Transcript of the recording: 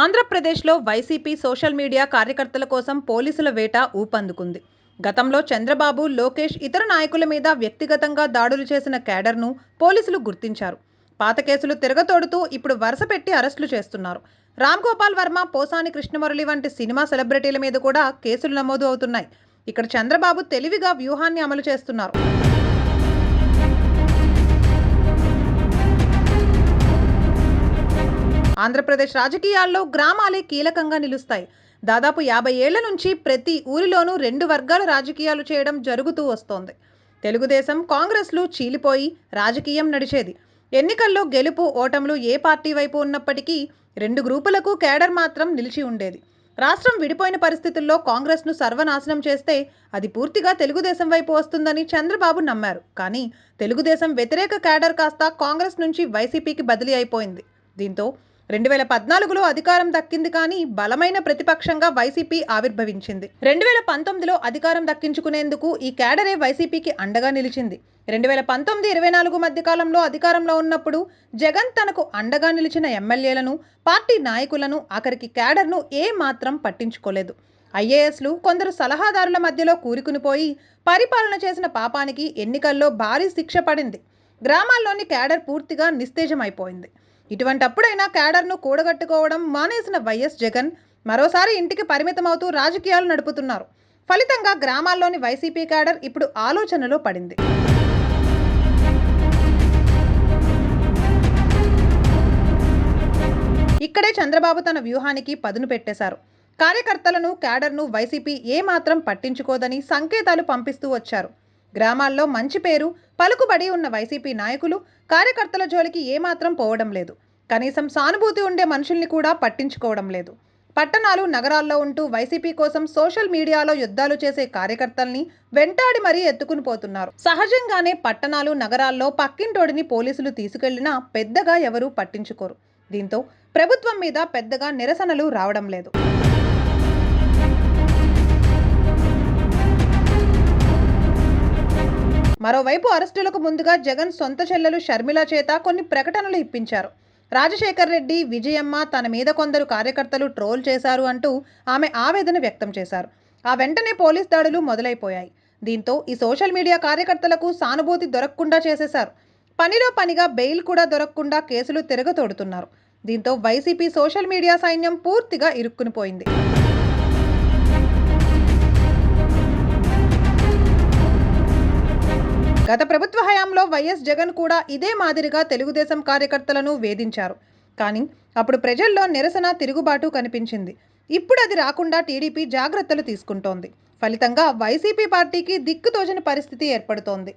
ఆంధ్రప్రదేశ్లో YCP social media కార్యకర్తల కోసం పోలీసుల వేట ఊపందుకుంది. గతంలో చంద్రబాబు, లోకేష్ ఇతర నాయకుల మీద వ్యక్తిగతంగా దాడులు చేసిన కేడర్ను పోలీసులు గుర్తించారు. పాత కేసులు తిరగతోడుతూ ఇప్పుడు వరుస పెట్టి అరెస్టులు చేస్తున్నారు. రామ్ గోపాల్ వర్మ, పోసాని కృష్ణమురళి వంటి సినిమా సెలబ్రిటీల మీద కూడా కేసులు నమోదు అవుతున్నాయి. ఇక్కడ చంద్రబాబు తెలివిగా వ్యూహాన్ని అమలు చేస్తున్నారు. ఆంధ్రప్రదేశ్ రాజకీయాల్లో గ్రామాలే కీలకంగా నిలుస్తాయి. దాదాపు 50 ఏళ్ల నుంచి ప్రతి ఊరిలోనూ 2 వర్గాల రాజకీయాలు చేయడం జరుగుతూ వస్తోంది. తెలుగుదేశం, కాంగ్రెస్లు చీలిపోయి రాజకీయం నడిచేది. ఎన్నికల్లో గెలుపు, ఓటములు ఏ పార్టీ వైపు ఉన్నప్పటికీ 2 గ్రూపులకు కేడర్ మాత్రం నిలిచి ఉండేది. రాష్ట్రం విడిపోయిన పరిస్థితుల్లో కాంగ్రెస్ను సర్వనాశనం చేస్తే అది పూర్తిగా తెలుగుదేశం వైపు వస్తుందని చంద్రబాబు నమ్మారు. కానీ తెలుగుదేశం వ్యతిరేక కేడర్ కాస్త కాంగ్రెస్ నుంచి వైసీపీకి బదిలీ అయిపోయింది. దీంతో 2014లో అధికారం దక్కింది. కానీ బలమైన ప్రతిపక్షంగా వైసీపీ ఆవిర్భవించింది. 2019లో అధికారం దక్కించుకునేందుకు ఈ కేడరే వైసీపీకి అండగా నిలిచింది. 2019-24 మధ్య కాలంలో అధికారంలో ఉన్నప్పుడు జగన్ తనకు అండగా నిలిచిన ఎమ్మెల్యేలను, పార్టీ నాయకులను, ఆఖరికి కేడర్ను ఏ మాత్రం పట్టించుకోలేదు. ఐఏఎస్లు, కొందరు సలహాదారుల మధ్యలో కూరుకునిపోయి పరిపాలన చేసిన పాపానికి ఎన్నికల్లో భారీ శిక్ష పడింది. గ్రామాల్లోని కేడర్ పూర్తిగా నిస్తేజమైపోయింది. ఇటువంటప్పుడైనా కేడర్ను కూడగట్టుకోవడం మానేసిన వైఎస్ జగన్ మరోసారి ఇంటికి పరిమితమవుతూ రాజకీయాలు నడుపుతున్నారు. ఫలితంగా గ్రామాల్లోని వైసీపీ కేడర్ ఇప్పుడు ఆలోచనలో పడింది. ఇక్కడే చంద్రబాబు తన వ్యూహానికి పదును పెట్టేశారు. కార్యకర్తలను, కేడర్ను వైసీపీ ఏ మాత్రం పట్టించుకోదని సంకేతాలు పంపిస్తూ వచ్చారు. గ్రామాల్లో మంచి పేరు, పలుకుబడి ఉన్న వైసీపీ నాయకులు, కార్యకర్తల జోలికి ఏమాత్రం పోవడం లేదు. కనీసం సానుభూతి ఉండే మనుషుల్ని కూడా పట్టించుకోవడం లేదు. పట్టణాలు, నగరాల్లో ఉంటూ వైసీపీ కోసం సోషల్ మీడియాలో యుద్ధాలు చేసే కార్యకర్తల్ని వెంటాడి మరీ ఎత్తుకుని పోతున్నారు. సహజంగానే పట్టణాలు, నగరాల్లో పక్కింటోడిని పోలీసులు తీసుకెళ్లినా పెద్దగా ఎవరూ పట్టించుకోరు. దీంతో ప్రభుత్వం మీద పెద్దగా నిరసనలు రావడం లేదు. మరోవైపు అరెస్టులకు ముందుగా జగన్ సొంత చెల్లెలు షర్మిల చేత కొన్ని ప్రకటనలు ఇప్పించారు. రాజశేఖర్ రెడ్డి, విజయమ్మ తన మీద కొందరు కార్యకర్తలు ట్రోల్ చేశారు అంటూ ఆమె ఆవేదన వ్యక్తం చేశారు. ఆ వెంటనే పోలీస్ దాడులు మొదలైపోయాయి. దీంతో ఈ సోషల్ మీడియా కార్యకర్తలకు సానుభూతి దొరకకుండా చేసేశారు. పనిలో పనిగా బెయిల్ కూడా దొరకకుండా కేసులు తిరగతోడుతున్నారు. దీంతో వైసీపీ సోషల్ మీడియా సైన్యం పూర్తిగా ఇరుక్కునిపోయింది. గత ప్రభుత్వ హయాంలో వైఎస్ జగన్ కూడా ఇదే మాదిరిగా తెలుగుదేశం కార్యకర్తలను వేధించారు. కానీ అప్పుడు ప్రజల్లో నిరసన, తిరుగుబాటు కనిపించింది. ఇప్పుడు అది రాకుండా టీడీపీ జాగ్రత్తలు తీసుకుంటోంది. ఫలితంగా వైసీపీ పార్టీకి దిక్కుతోచని పరిస్థితి ఏర్పడుతోంది.